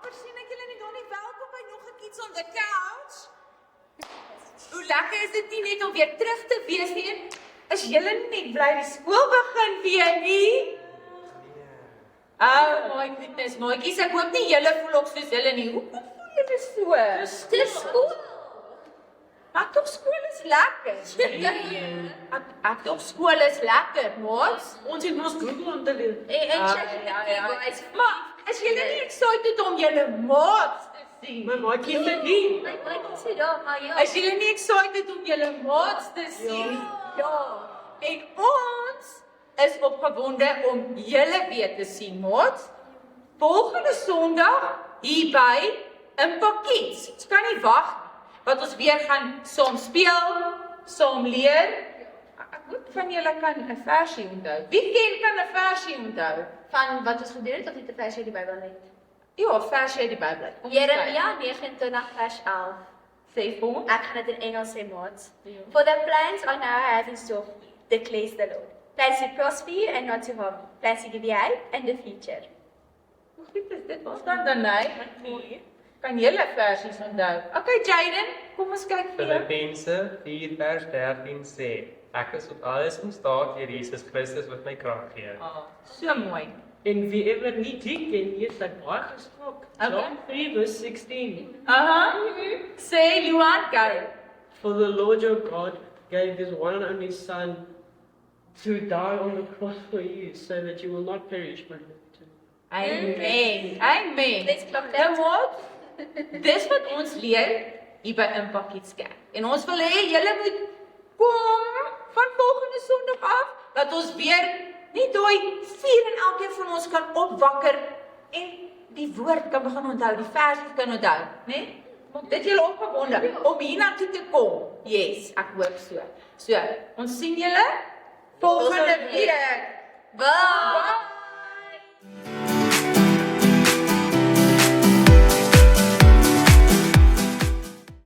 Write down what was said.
later sien ek julle nie, Donnie, welkom by nog 'n Kids on the Couch. Hoe lekker is dit nie net om weer terug te wees nie? Is julle nie bly die skool begin weer nie? Oh my goodness, maatjies, ek hoop nie julle voel ook soos julle nie. Hoekom voel julle so? Dis skool. Ek dink skool is lekker. Ek dink skool is lekker, maat. Ons het mos Google om te leer. En guys, maar is julle nie excited om julle maats te sien? My maatjie se nie. Is julle nie excited om julle maats te sien? Ja. En ons is opgewonde om julle weer te sien, maats. Volgende Sondag hier by Impact Kids. Ons kan nie wag wat ons weer gaan saam speel, saam leer. Ek hoop van julle kan 'n versie onthou. Wie kan 'n versie onthou? Van wat ons gedoen het of net 'n versie uit die Bybel net? Ja, 'n versie uit die Bybel. Kom ons Jeremia 29 vers 11. sê vir ons. Ek gaan dit in Engels sê, maat. For the plans I now have in store, declares the Lord. Plans to prosper you and not to harm you. Plans to give you hope and the future. Hoe goed is dit? Ons kan dan nee. Kan julle versies onthou? Okay, Jaden, kom ons kyk vir jou. Filippense 4 vers 13 sê, ek is tot alles in staat deur Jesus Christus wat my krag gee. So mooi. En wie ever nie die ken nie, is dat baie geskok. John 3 verse 16. Sê Luan, go. For the Lord your God gave his one and only Son to die on the cross for you, so that you will not perish but live eternally. Amen. Amen. Let's klap Nou wat? Dis wat ons leer hier by Impact Kids Kerk. En ons wil hê julle moet kom van volgende Sondag af dat ons weer nie daai vuur in elkeen van ons kan opwakker en die woord kan begin onthou, die versies kan onthou, né? Maak dit julle opgewonde om hiernatoe te kom. Yes, ek hoop so. So, ons sien julle volgende week. Bye.